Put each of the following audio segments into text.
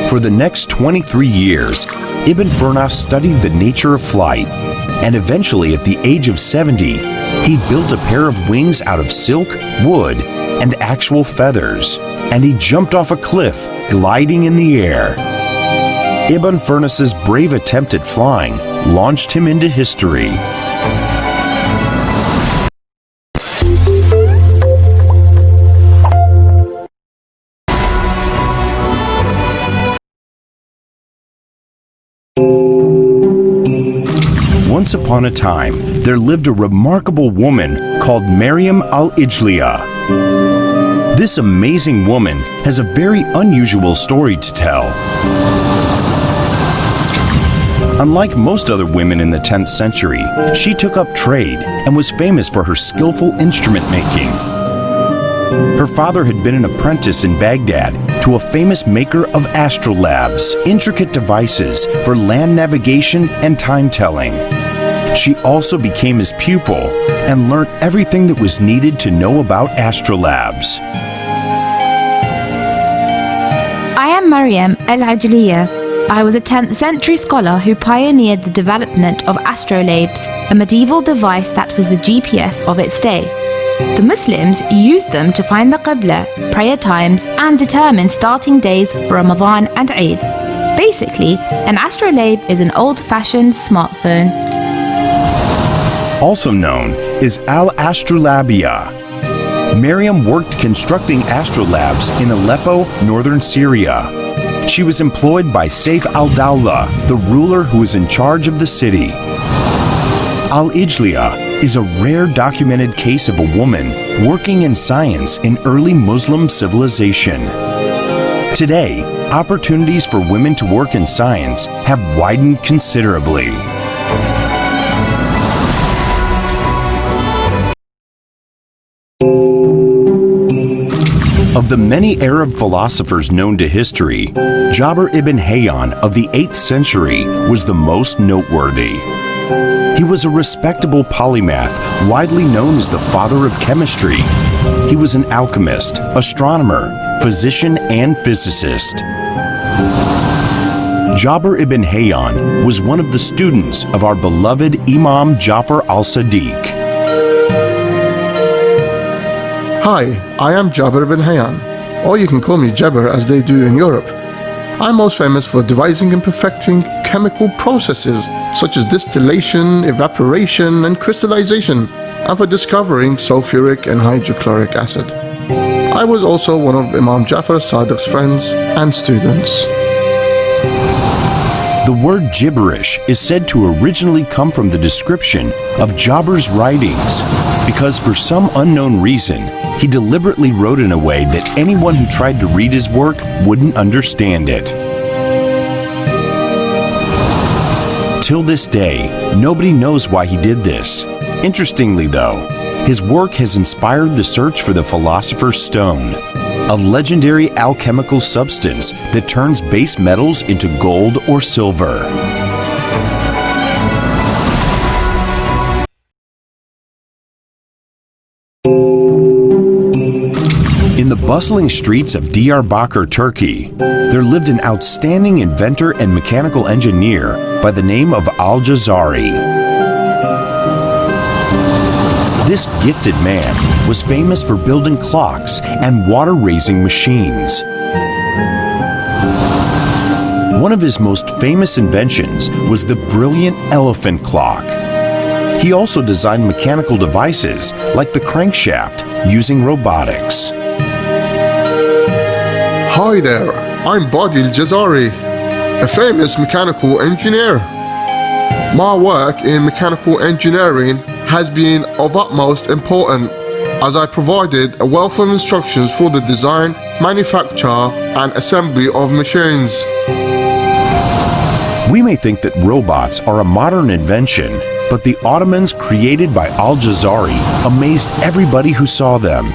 For the next 23 years, Ibn Firnas studied the nature of flight, and eventually at the age of 70, he built a pair of wings out of silk, wood, and actual feathers, and he jumped off a cliff, gliding in the air. Ibn Firnas's brave attempt at flying launched him into history. Once upon a time, there lived a remarkable woman called Maryam al-Ijliya. This amazing woman has a very unusual story to tell. Unlike most other women in the 10th century, she took up trade and was famous for her skillful instrument making. Her father had been an apprentice in Baghdad to a famous maker of astrolabes, intricate devices for land navigation and time-telling. She also became his pupil and learned everything that was needed to know about astrolabes. I am Maryam al-Ijliya. I was a 10th century scholar who pioneered the development of astrolabes, a medieval device that was the GPS of its day. The Muslims used them to find the Qibla, prayer times, and determine starting days for Ramadan and Eid. Basically, an astrolabe is an old-fashioned smartphone. Also known as al-Astrolabia. Maryam worked constructing astrolabes in Aleppo, northern Syria. She was employed by Saif al-Dawla, the ruler who was in charge of the city. Al-Ijliya is a rare documented case of a woman working in science in early Muslim civilization. Today, opportunities for women to work in science have widened considerably. Of the many Arab philosophers known to history, Jabir ibn Hayyan of the 8th century was the most noteworthy. He was a respectable polymath, widely known as the father of chemistry. He was an alchemist, astronomer, physician, and physicist. Jabir ibn Hayyan was one of the students of our beloved Imam Jafar al-Sadiq. Hi, I am Jabir ibn Hayyan, or you can call me Jabir as they do in Europe. I'm most famous for devising and perfecting chemical processes such as distillation, evaporation, and crystallization, and for discovering sulfuric and hydrochloric acid. I was also one of Imam Jafar Sadiq's friends and students. The word gibberish is said to originally come from the description of Jabir's writings, because for some unknown reason, he deliberately wrote in a way that anyone who tried to read his work wouldn't understand it. Till this day, nobody knows why he did this. Interestingly though, his work has inspired the search for the philosopher's stone, a legendary alchemical substance that turns base metals into gold or silver. In the bustling streets of Diyarbakir, Turkey, there lived an outstanding inventor and mechanical engineer by the name of Al-Jazari. This gifted man was famous for building clocks and water-raising machines. One of his most famous inventions was the brilliant elephant clock. He also designed mechanical devices like the crankshaft using robotics. Hi there, I'm Bodil Jazari, a famous mechanical engineer. My work in mechanical engineering has been of utmost importance as I provided a wealth of instructions for the design, manufacture, and assembly of machines. We may think that robots are a modern invention, but the Ottomans created by Al-Jazari amazed everybody who saw them.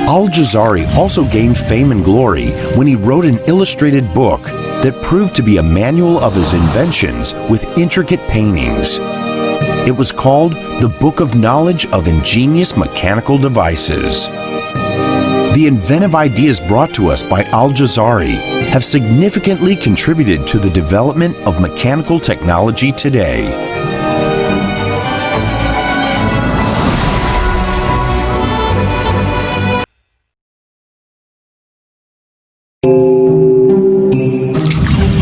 Al-Jazari also gained fame and glory when he wrote an illustrated book that proved to be a manual of his inventions with intricate paintings. It was called the Book of Knowledge of Ingenious Mechanical Devices. The inventive ideas brought to us by Al-Jazari have significantly contributed to the development of mechanical technology today.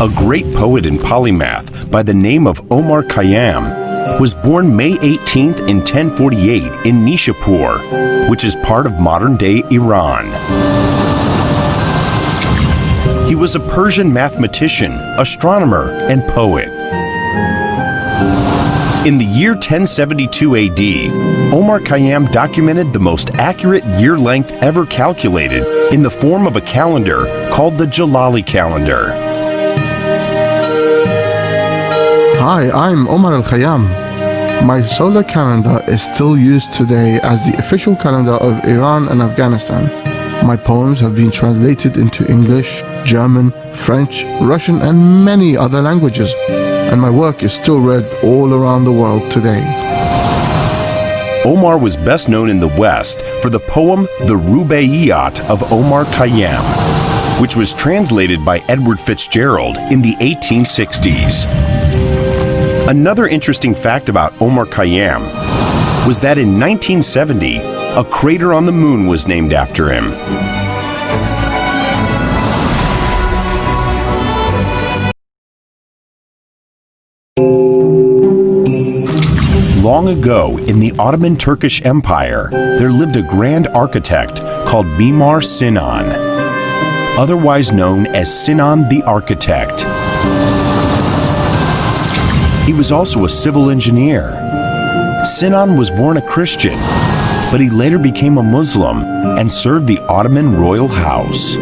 A great poet and polymath by the name of Omar Khayyam was born May 18th in 1048 in Nishapur, which is part of modern-day Iran. He was a Persian mathematician, astronomer, and poet. In the year 1072 AD, Omar Khayyam documented the most accurate year length ever calculated in the form of a calendar called the Jalali calendar. Hi, I'm Omar Al-Khayyam. My solar calendar is still used today as the official calendar of Iran and Afghanistan. My poems have been translated into English, German, French, Russian, and many other languages, and my work is still read all around the world today. Omar was best known in the West for the poem The Rubaiyat of Omar Khayyam, which was translated by Edward Fitzgerald in the 1860s. Another interesting fact about Omar Khayyam was that in 1970, a crater on the moon was named after him. Long ago, in the Ottoman Turkish Empire, there lived a grand architect called Mimar Sinan, otherwise known as Sinan the Architect. He was also a civil engineer. Sinan was born a Christian, but he later became a Muslim and served the Ottoman royal house.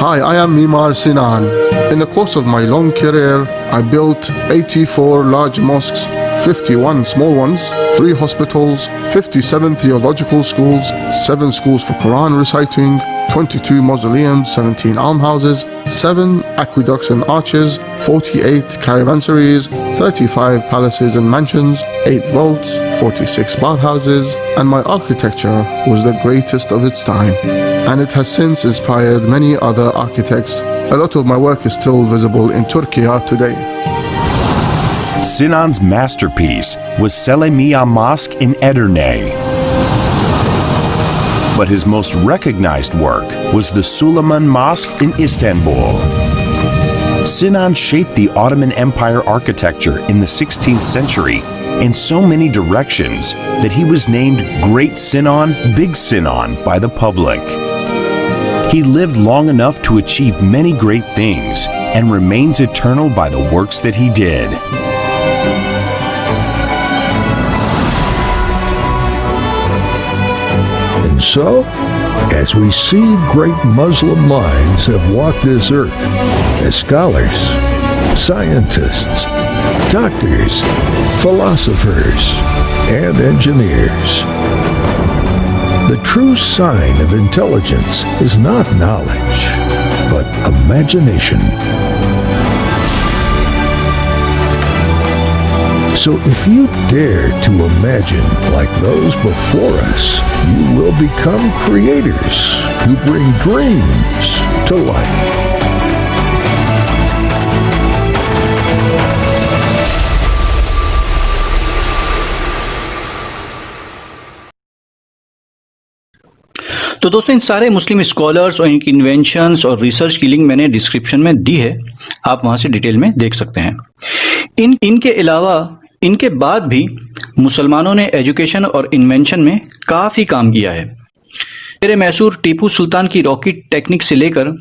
Hi, I am Mimar Sinan. In the course of my long career, I built 84 large mosques, 51 small ones, 3 hospitals, 57 theological schools, 7 schools for Quran reciting, 22 mausoleums, 17 almhouses, 7 aqueducts and arches, 48 caravansaries, 35 palaces and mansions, 8 vaults, 46 bathhouses, and my architecture was the greatest of its time. And it has since inspired many other architects. A lot of my work is still visible in Turkey today. Sinan's masterpiece was Selimiye Mosque in Edirne. But his most recognized work was the Suleiman Mosque in Istanbul. Sinan shaped the Ottoman Empire architecture in the 16th century in so many directions that he was named Great Sinan, Big Sinan by the public. He lived long enough to achieve many great things and remains eternal by the works that he did. And so, as we see great Muslim minds have walked this earth, as scholars, scientists, doctors, philosophers, and engineers, the true sign of intelligence is not knowledge, but imagination. So if you dare to imagine like those before us, you will become creators who bring dreams to life. तो दोस्तों इन सारे मुस्लिम scholars और इनकी inventions और research की link मैंने description में दी है, आप वहां से डिटेल में देख सकते हैं। इनके अलावा इनके बाद भी मुसलमानों ने एजुकेशन और इन्वेंशन में काफ़ी काम किया है। मेरे मैसूर टीपू सुल्तान की रॉकेट टेक्निक से लेकर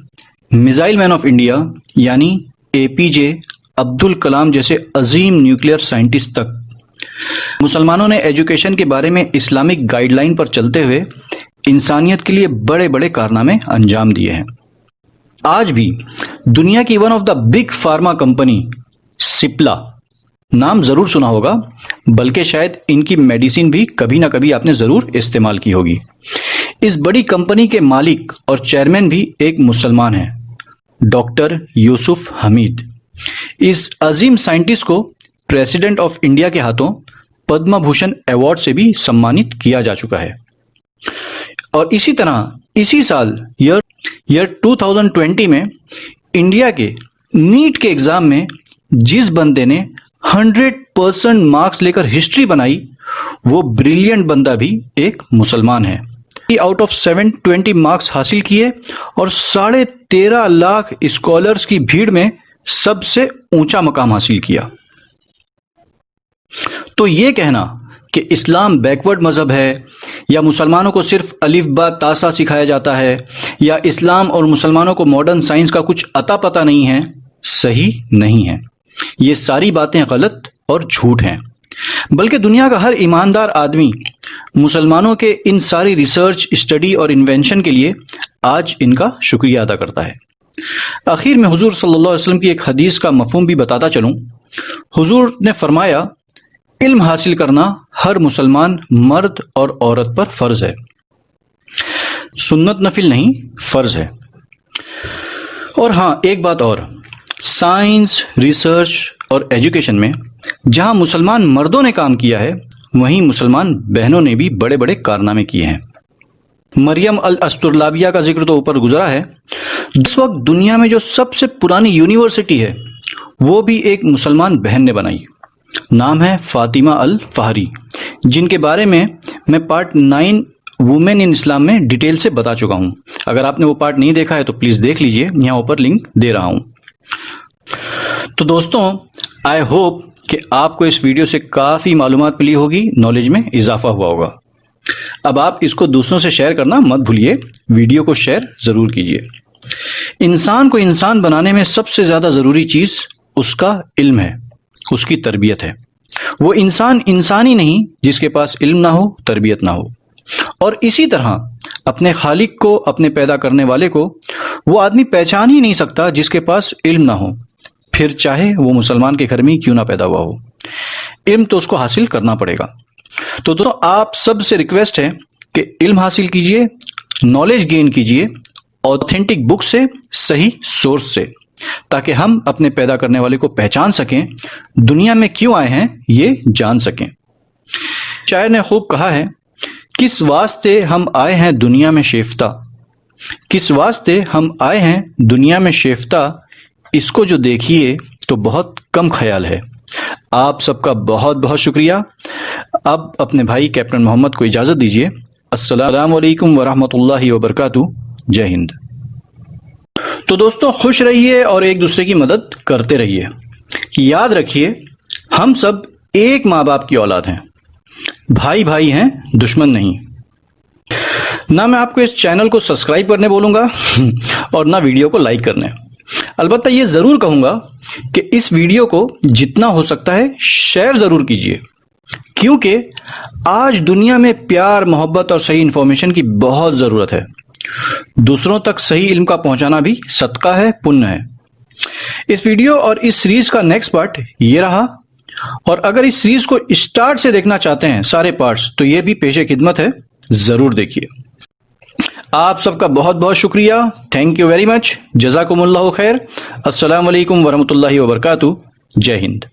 मिसाइल मैन ऑफ इंडिया यानी एपीजे अब्दुल कलाम जैसे अजीम न्यूक्लियर साइंटिस्ट तक मुसलमानों ने एजुकेशन के बारे में इस्लामिक गाइडलाइन पर चलते हुए इंसानियत के लिए बड़े बड़े कारनामे अंजाम दिए हैं। आज भी दुनिया की one of the big pharma company Cipla, नाम जरूर सुना होगा, बल्कि शायद इनकी मेडिसिन भी कभी ना कभी आपने जरूर इस्तेमाल की होगी। इस बड़ी कंपनी के मालिक और चेयरमैन भी एक मुसलमान हैं, डॉक्टर यूसुफ हमीद। इस अजीम साइंटिस्ट को प्रेसिडेंट ऑफ इंडिया के हाथों पद्म भूषण अवार्ड से भी सम्मानित किया जा चुका है। اور اسی طرح اسی سال ایئر 2020 میں انڈیا کے نیٹ کے ایگزام میں جس بندے نے 100% مارکس لے کر ہسٹری بنائی وہ بریلینٹ بندہ بھی ایک مسلمان ہے. آؤٹ آف 720 مارکس حاصل کیے اور 13.5 لاکھ اسکالرز کی بھیڑ میں سب سے اونچا مقام حاصل کیا. تو یہ کہنا کہ اسلام بیکورڈ مذہب ہے یا مسلمانوں کو صرف الف با تا سا سکھایا جاتا ہے یا اسلام اور مسلمانوں کو ماڈرن سائنس کا کچھ عطا پتہ نہیں ہے، صحیح نہیں ہے. یہ ساری باتیں غلط اور جھوٹ ہیں. بلکہ دنیا کا ہر ایماندار آدمی مسلمانوں کے ان ساری ریسرچ، اسٹڈی اور انوینشن کے لیے آج ان کا شکریہ ادا کرتا ہے. آخر میں حضور صلی اللہ علیہ وسلم کی ایک حدیث کا مفہوم بھی بتاتا چلوں. حضور نے فرمایا علم حاصل کرنا ہر مسلمان مرد اور عورت پر فرض ہے، سنت نفل نہیں، فرض ہے. اور ہاں ایک بات اور، سائنس، ریسرچ اور ایجوکیشن میں جہاں مسلمان مردوں نے کام کیا ہے وہیں مسلمان بہنوں نے بھی بڑے بڑے کارنامے کیے ہیں. مریم الاسطرلابیہ کا ذکر تو اوپر گزرا ہے. اس وقت دنیا میں جو سب سے پرانی یونیورسٹی ہے وہ بھی ایک مسلمان بہن نے بنائی. نام ہے فاطمہ الفہری، جن کے بارے میں پارٹ 9 وومن ان اسلام میں ڈیٹیل سے بتا چکا ہوں. اگر آپ نے وہ پارٹ نہیں دیکھا ہے تو پلیز دیکھ لیجئے، یہاں اوپر لنک دے رہا ہوں. تو دوستوں، آئی ہوپ کہ آپ کو اس ویڈیو سے کافی معلومات ملی ہوگی، نالج میں اضافہ ہوا ہوگا. اب آپ اس کو دوسروں سے شیئر کرنا مت بھولیے، ویڈیو کو شیئر ضرور کیجیے. انسان کو انسان بنانے میں سب سے زیادہ ضروری چیز اس کا علم ہے، اس کی تربیت ہے. وہ انسان ہی نہیں جس کے پاس علم نہ ہو، تربیت نہ ہو. اور اسی طرح اپنے خالق کو، اپنے پیدا کرنے والے کو وہ آدمی پہچان ہی نہیں سکتا جس کے پاس علم نہ ہو، پھر چاہے وہ مسلمان کے گھر میں کیوں نہ پیدا ہوا ہو. علم تو اس کو حاصل کرنا پڑے گا. تو دوستوں، آپ سب سے ریکویسٹ ہے کہ علم حاصل کیجئے، نالج گین کیجئے اوتھینٹک بک سے، صحیح سورس سے، تاکہ ہم اپنے پیدا کرنے والے کو پہچان سکیں، دنیا میں کیوں آئے ہیں یہ جان سکیں. شاعر نے خوب کہا ہے، کس واسطے ہم آئے ہیں دنیا میں شیفتہ، کس واسطے ہم آئے ہیں دنیا میں شیفتہ، اس کو جو دیکھیے تو بہت کم خیال ہے. آپ سب کا بہت بہت شکریہ. اب اپنے بھائی کیپٹن محمد کو اجازت دیجیے. السلام علیکم ورحمۃ اللہ وبرکاتہ. جے ہند. تو دوستوں، خوش رہیے اور ایک دوسرے کی مدد کرتے رہیے. یاد رکھیے، ہم سب ایک ماں باپ کی اولاد ہیں، بھائی بھائی ہیں، دشمن نہیں. نہ میں آپ کو اس چینل کو سبسکرائب کرنے بولوں گا اور نہ ویڈیو کو لائک کرنے. البتہ یہ ضرور کہوں گا کہ اس ویڈیو کو جتنا ہو سکتا ہے شیئر ضرور کیجیے، کیونکہ آج دنیا میں پیار، محبت اور صحیح انفارمیشن کی بہت ضرورت ہے. دوسروں تک صحیح علم کا پہنچانا بھی صدقہ ہے، پن ہے. اس ویڈیو اور اس سیریز کا نیکسٹ پارٹ یہ رہا. اور اگر اس سیریز کو اسٹارٹ سے دیکھنا چاہتے ہیں سارے پارٹس، تو یہ بھی پیش خدمت ہے، ضرور دیکھیے. آپ سب کا بہت بہت شکریہ. Thank you very much. جزاکم اللہ خیر. السلام علیکم ورحمۃ اللہ وبرکاتہ. جے ہند.